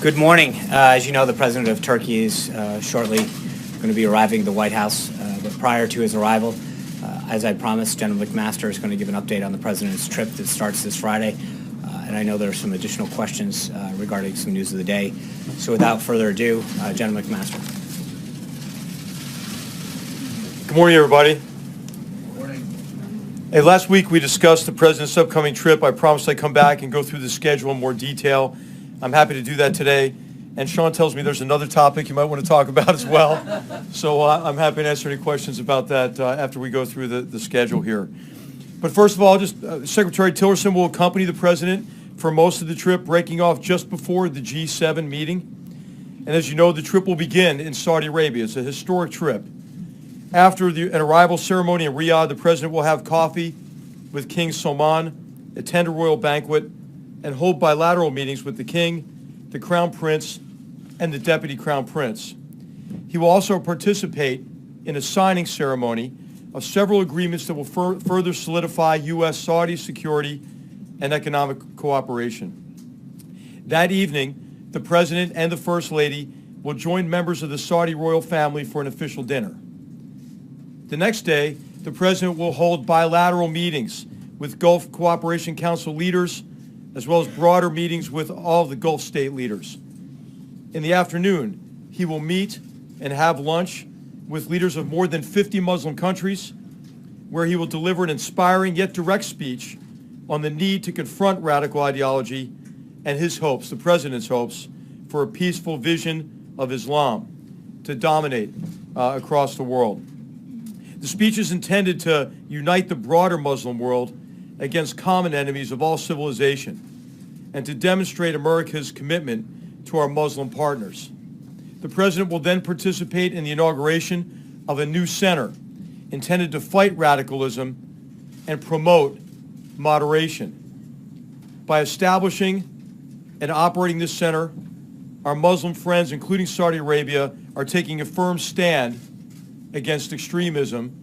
Good morning. As you know, the president of Turkey is shortly going to be arriving at the White House. But prior to his arrival, as I promised, General McMaster is going to give an update on the president's trip that starts this Friday. And I know there are some additional questions regarding some news of the day. So without further ado, General McMaster. Good morning, everybody. Good morning. Hey, last week we discussed the president's upcoming trip. I promised I'd come back and go through the schedule in more detail. I'm happy to do that today. And Sean tells me there's another topic you might want to talk about as well. So I'm happy to answer any questions about that after we go through the schedule here. But first of all, Secretary Tillerson will accompany the president for most of the trip, breaking off just before the G7 meeting. And as you know, the trip will begin in Saudi Arabia. It's a historic trip. After an arrival ceremony in Riyadh, the president will have coffee with King Salman, attend a royal banquet, and hold bilateral meetings with the king, the crown prince, and the deputy crown prince. He will also participate in a signing ceremony of several agreements that will further solidify U.S.-Saudi security and economic cooperation. That evening, the president and the first lady will join members of the Saudi royal family for an official dinner. The next day, the president will hold bilateral meetings with Gulf Cooperation Council leaders, as well as broader meetings with all of the Gulf state leaders. In the afternoon, he will meet and have lunch with leaders of more than 50 Muslim countries, where he will deliver an inspiring yet direct speech on the need to confront radical ideology and his hopes, the president's hopes, for a peaceful vision of Islam to dominate across the world. The speech is intended to unite the broader Muslim world against common enemies of all civilization and to demonstrate America's commitment to our Muslim partners. The president will then participate in the inauguration of a new center intended to fight radicalism and promote moderation. By establishing and operating this center, our Muslim friends, including Saudi Arabia, are taking a firm stand against extremism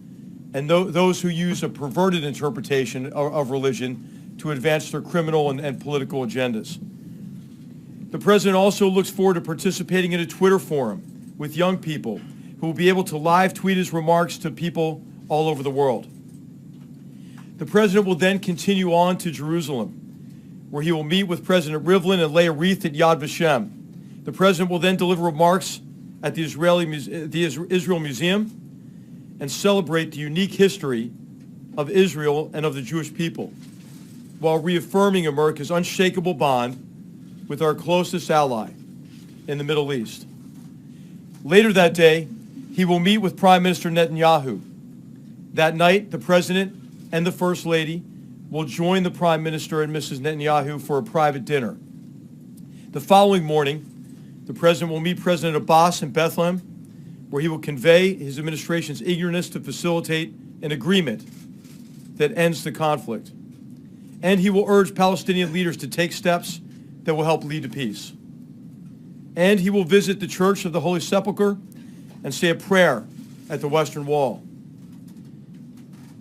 and those who use a perverted interpretation of religion to advance their criminal and political agendas. The president also looks forward to participating in a Twitter forum with young people who will be able to live tweet his remarks to people all over the world. The president will then continue on to Jerusalem, where he will meet with President Rivlin and lay a wreath at Yad Vashem. The president will then deliver remarks at the Israel Museum and celebrate the unique history of Israel and of the Jewish people, while reaffirming America's unshakable bond with our closest ally in the Middle East. Later that day, he will meet with Prime Minister Netanyahu. That night, the president and the First Lady will join the Prime Minister and Mrs. Netanyahu for a private dinner. The following morning, the president will meet President Abbas in Bethlehem, where he will convey his administration's eagerness to facilitate an agreement that ends the conflict. And he will urge Palestinian leaders to take steps that will help lead to peace. And he will visit the Church of the Holy Sepulchre and say a prayer at the Western Wall.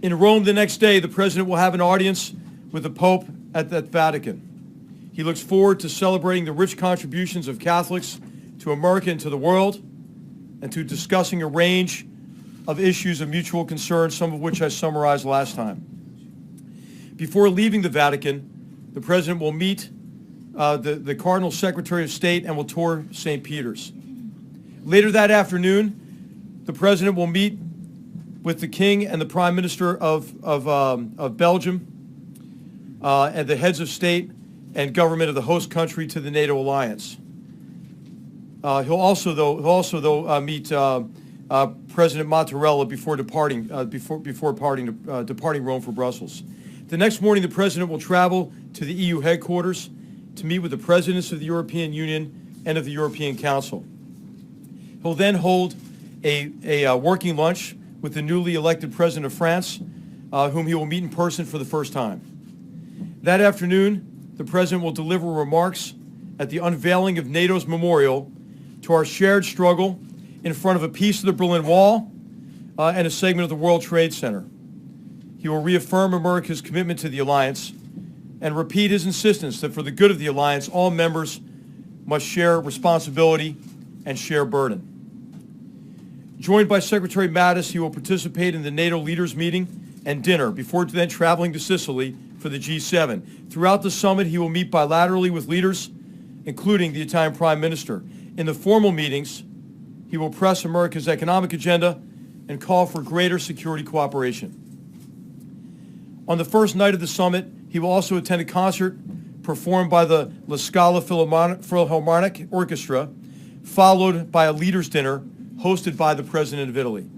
In Rome the next day, the president will have an audience with the Pope at the Vatican. He looks forward to celebrating the rich contributions of Catholics to America and to the world, and to discussing a range of issues of mutual concern, some of which I summarized last time. Before leaving the Vatican, the president will meet the Cardinal Secretary of State and will tour St. Peter's. Later that afternoon, the president will meet with the King and the Prime Minister of Belgium and the heads of state and government of the host country to the NATO alliance. He'll also meet President Mattarella before departing Rome for Brussels. The next morning, the president will travel to the EU headquarters to meet with the presidents of the European Union and of the European Council. He'll then hold a working lunch with the newly elected president of France, whom he will meet in person for the first time. That afternoon, the president will deliver remarks at the unveiling of NATO's memorial to our shared struggle in front of a piece of the Berlin Wall and a segment of the World Trade Center. He will reaffirm America's commitment to the alliance and repeat his insistence that for the good of the alliance, all members must share responsibility and share burden. Joined by Secretary Mattis, he will participate in the NATO leaders meeting and dinner before then traveling to Sicily for the G7. Throughout the summit, he will meet bilaterally with leaders, including the Italian Prime Minister. In the formal meetings, he will press America's economic agenda and call for greater security cooperation. On the first night of the summit, he will also attend a concert performed by the La Scala Philharmonic Orchestra, followed by a leaders' dinner hosted by the President of Italy.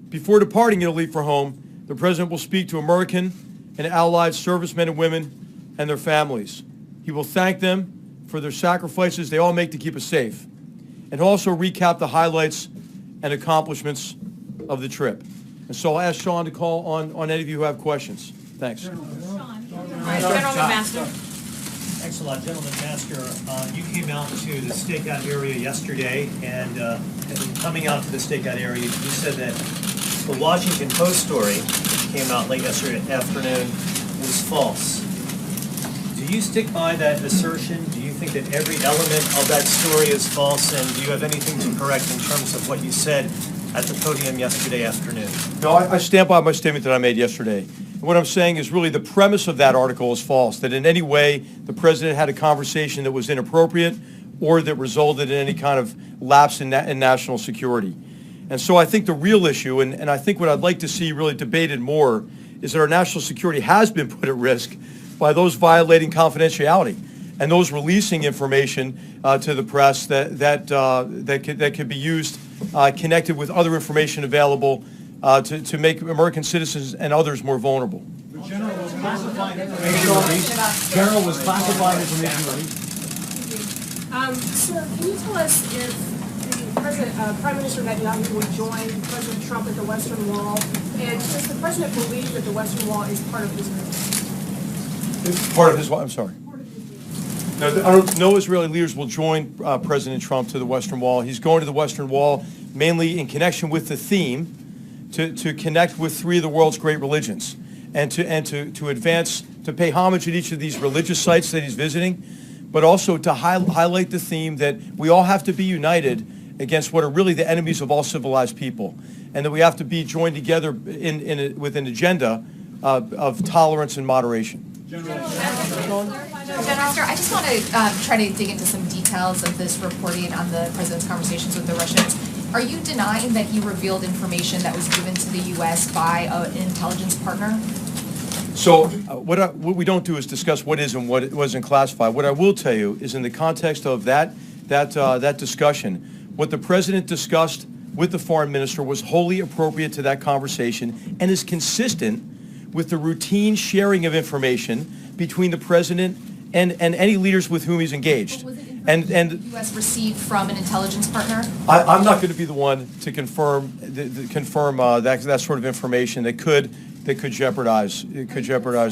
Before departing Italy for home, the President will speak to American and Allied servicemen and women and their families. He will thank them for their sacrifices they all make to keep us safe, and also recap the highlights and accomplishments of the trip. And so I'll ask Sean to call on any of you who have questions. Thanks. General McMaster. Thanks a lot, General McMaster. You came out to the stakeout area yesterday, and coming out to the stakeout area, you said that the Washington Post story that came out late yesterday afternoon was false. Do you stick by that assertion? Do you think that every element of that story is false, and do you have anything to correct in terms of what you said at the podium yesterday afternoon? No, I stand by my statement that I made yesterday. What I'm saying is really the premise of that article is false, that in any way the President had a conversation that was inappropriate or that resulted in any kind of lapse in national security. And so I think the real issue, and I think what I'd like to see really debated more, is that our national security has been put at risk by those violating confidentiality and those releasing information to the press that could be used connected with other information available to make American citizens and others more vulnerable. General, was classified information released? General, was classified information released? Sir, can you tell us if the Prime Minister Netanyahu will join President Trump at the Western Wall? And does the President believe that the Western Wall is part of his movement? Part of his what? I'm sorry. No Israeli leaders will join President Trump to the Western Wall. He's going to the Western Wall mainly in connection with the theme to connect with three of the world's great religions and to advance, to pay homage at each of these religious sites that he's visiting, but also to highlight the theme that we all have to be united against what are really the enemies of all civilized people, and that we have to be joined together with an agenda of tolerance and moderation. General, I just want to try to dig into some details of this reporting on the President's conversations with the Russians. Are you denying that he revealed information that was given to the U.S. by an intelligence partner? So what we don't do is discuss what is and what wasn't classified. What I will tell you is in the context of that discussion, what the President discussed with the Foreign Minister was wholly appropriate to that conversation and is consistent with the routine sharing of information between the President and any leaders with whom he's engaged. Was it information the U.S. received from an intelligence partner? I'm not going to be the one to confirm that sort of information that could jeopardize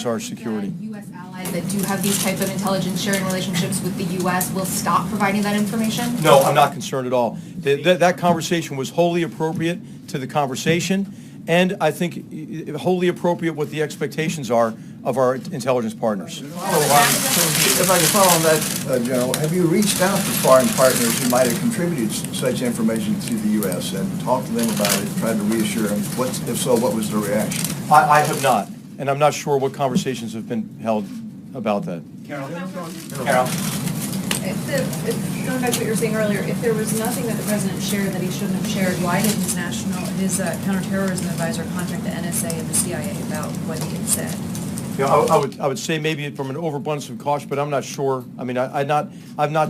our security. U.S. allies that do have these type of intelligence sharing relationships with the U.S. will stop providing that information? No, I'm not concerned at all. That conversation was wholly appropriate to the conversation, and I think wholly appropriate what the expectations are of our intelligence partners. If I can follow on that, General, have you reached out to foreign partners who might have contributed such information to the U.S. and talked to them about it, tried to reassure them? If so, what was their reaction? I have not, and I'm not sure what conversations have been held about that. Carol. Going back to what you were saying earlier, if there was nothing that the President shared that he shouldn't have shared, why did his counterterrorism advisor contact the NSA and the CIA about what he had said? Yeah, I would say maybe from an overabundance of caution, but I'm not sure. I mean, I've not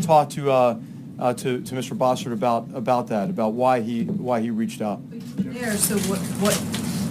talked to Mr. Bossert about that, about why he reached out. There, so what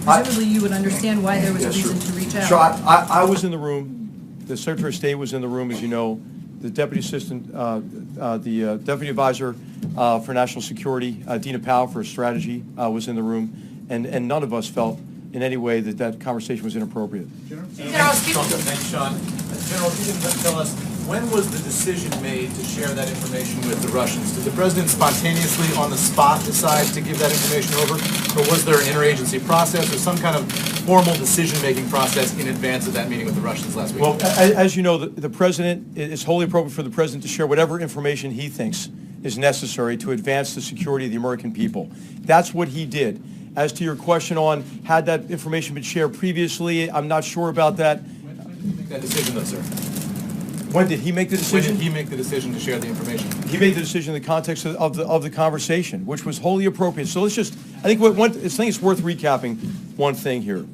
presumably you would understand why there was a reason to reach out. Sure, I was in the room. The Secretary of State was in the room, as you know. The Deputy Assistant, the Deputy Advisor for National Security, Dina Powell for Strategy, was in the room, and none of us felt in any way that conversation was inappropriate. Thanks, Sean. General, if you can tell us, When was the decision made to share that information with the Russians? Did the president spontaneously on the spot decide to give that information over? Or was there an interagency process or some kind of formal decision-making process in advance of that meeting with the Russians last week? Well, as you know, the president, it's wholly appropriate for the president to share whatever information he thinks is necessary to advance the security of the American people. That's what he did. As to your question on had that information been shared previously, I'm not sure about that. When did he make that decision, though, sir? When did he make the decision? When did he make the decision to share the information? He made the decision in the context of the conversation, which was wholly appropriate. So let's just, I think it's worth recapping one thing here.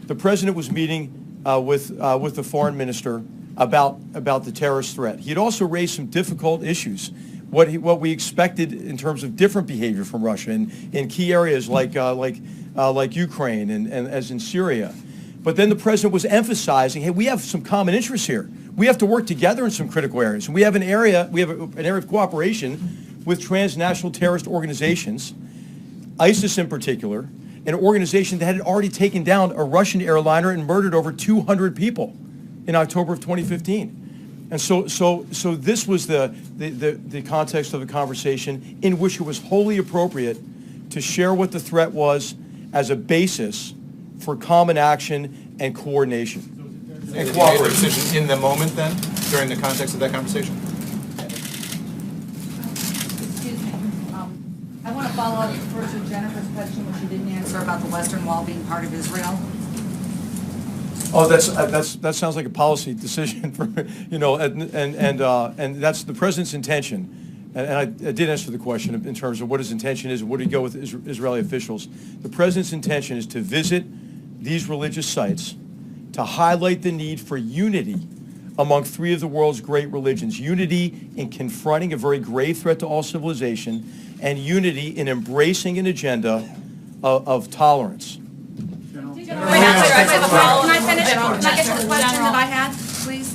The president was meeting with the foreign minister about the terrorist threat. He had also raised some difficult issues. What we expected in terms of different behavior from Russia in key areas like Ukraine and as in Syria. But then the president was emphasizing, hey, we have some common interests here. We have to work together in some critical areas. And we have an area of cooperation with transnational terrorist organizations, ISIS in particular, an organization that had already taken down a Russian airliner and murdered over 200 people in October of 2015. And so this was the context of the conversation in which it was wholly appropriate to share what the threat was as a basis for common action and coordination. And did you make the decision in the moment then, during the context of that conversation? Excuse me. I want to follow up first with Jennifer's question, which you didn't answer about the Western Wall being part of Israel. Oh, that sounds like a policy decision for, and that's the president's intention. And I did answer the question in terms of what his intention is and where do you go with Israeli officials. The president's intention is to visit these religious sites to highlight the need for unity among three of the world's great religions. Unity in confronting a very grave threat to all civilization, and unity in embracing an agenda of tolerance. Can I finish? Can I get to the question that I had, please?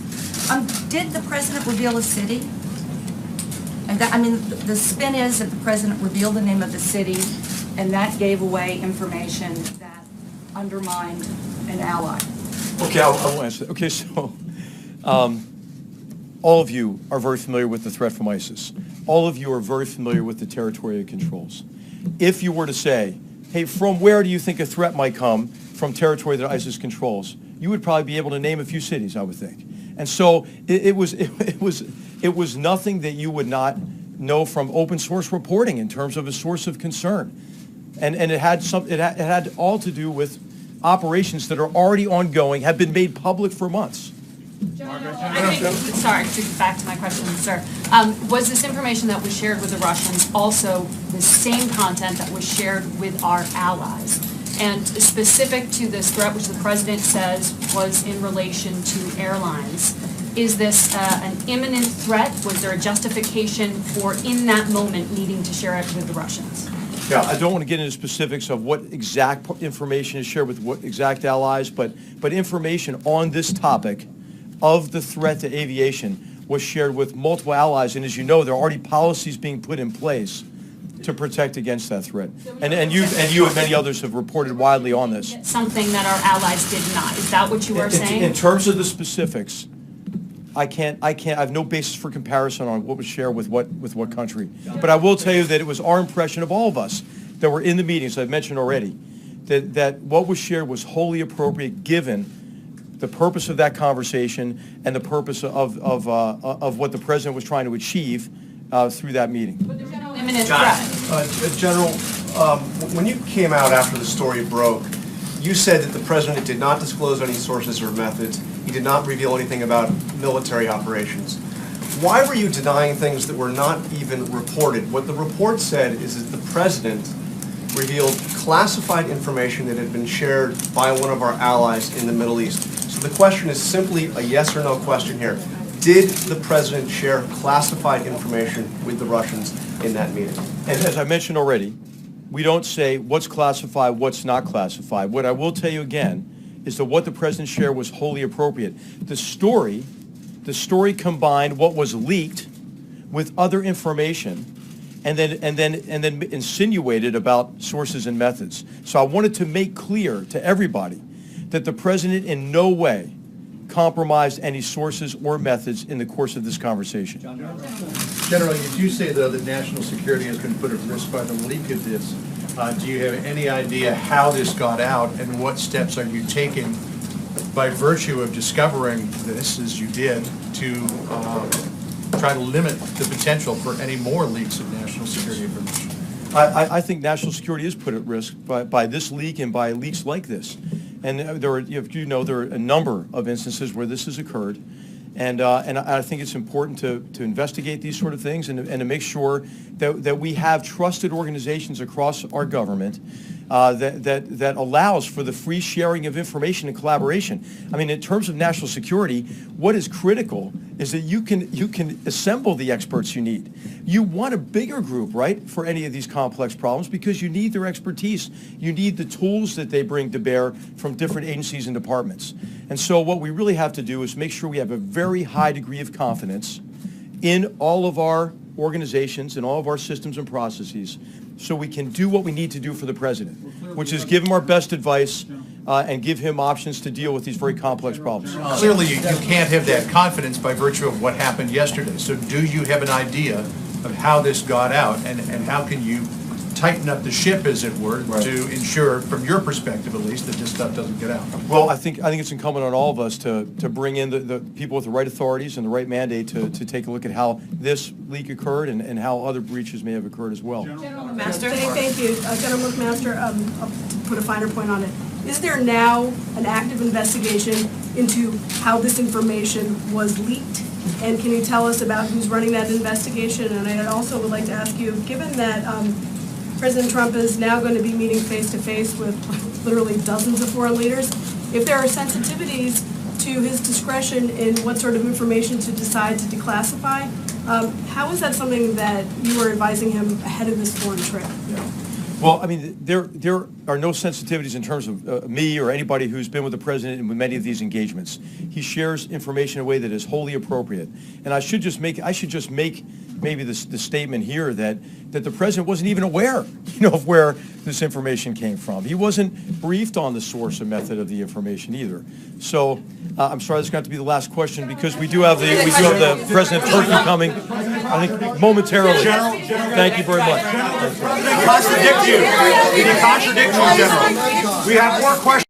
Did the president reveal a city? The spin is that the president revealed the name of the city, and that gave away information that undermined an ally. Okay, I will answer that. Okay, so all of you are very familiar with the threat from ISIS. All of you are very familiar with the territorial controls. If you were to say, hey, from where do you think a threat might come from territory that ISIS controls, you would probably be able to name a few cities, I would think. And so it was nothing that you would not know from open source reporting in terms of a source of concern. And it had all to do with operations that are already ongoing, have been made public for months. Sorry, to get back to my question, sir. Was this information that was shared with the Russians also the same content that was shared with our allies? And specific to this threat, which the president says was in relation to airlines, is this an imminent threat? Was there a justification for, in that moment, needing to share it with the Russians? Yeah, I don't want to get into specifics of what exact information is shared with what exact allies, but information on this topic of the threat to aviation was shared with multiple allies. And as you know, there are already policies being put in place to protect against that threat. And you and many others have reported widely on this. Something that our allies did not. Is that what you are saying? In terms of the specifics, I have no basis for comparison on what was shared with what country. But I will tell you that it was our impression of all of us that were in the meetings, I've mentioned already, that what was shared was wholly appropriate given the purpose of that conversation and the purpose of what the president was trying to achieve through that meeting. General, when you came out after the story broke, you said that the president did not disclose any sources or methods. He did not reveal anything about military operations. Why were you denying things that were not even reported? What the report said is that the president revealed classified information that had been shared by one of our allies in the Middle East. So the question is simply a yes or no question here. Did the president share classified information with the Russians in that meeting? And as I mentioned already, we don't say what's classified, what's not classified. What I will tell you again is that what the president shared was wholly appropriate. The story combined what was leaked with other information and then insinuated about sources and methods. So I wanted to make clear to everybody that the president in no way compromised any sources or methods in the course of this conversation. General, you do say, though, that national security has been put at risk by the leak of this. Do you have any idea how this got out, and what steps are you taking by virtue of discovering this, as you did, to try to limit the potential for any more leaks of national security information? I think national security is put at risk by this leak and by leaks like this. And there are, there are a number of instances where this has occurred. And I think it's important to investigate these sort of things and to make sure that we have trusted organizations across our government that allows for the free sharing of information and collaboration. I mean, in terms of national security, what is critical is that you can assemble the experts you need. You want a bigger group, right, for any of these complex problems because you need their expertise. You need the tools that they bring to bear from different agencies and departments. And so what we really have to do is make sure we have a very high degree of confidence in all of our organizations and all of our systems and processes so we can do what we need to do for the president, which is give him our best advice and give him options to deal with these very complex problems. Clearly, you can't have that confidence by virtue of what happened yesterday. So do you have an idea of how this got out, and how can you tighten up the ship, as it were, to ensure, from your perspective at least, that this stuff doesn't get out? Well, I think it's incumbent on all of us to bring in the people with the right authorities and the right mandate to take a look at how this leak occurred and how other breaches may have occurred as well. General McMaster. Thank you. General McMaster, to put a finer point on it, is there now an active investigation into how this information was leaked? And can you tell us about who's running that investigation? And I also would like to ask you, given that President Trump is now going to be meeting face-to-face with literally dozens of foreign leaders, if there are sensitivities to his discretion in what sort of information to decide to declassify, how is that something that you are advising him ahead of this foreign trip? Yeah. Well, I mean, there are no sensitivities in terms of me or anybody who's been with the president in many of these engagements. He shares information in a way that is wholly appropriate. And I should just make maybe the statement here that the president wasn't even aware, of where this information came from. He wasn't briefed on the source and method of the information either. So I'm sorry, this is going to be the last question because we do have the President of Turkey coming, I think, momentarily. Thank you very much. He contradicts you. He contradicts you, General. We have more questions.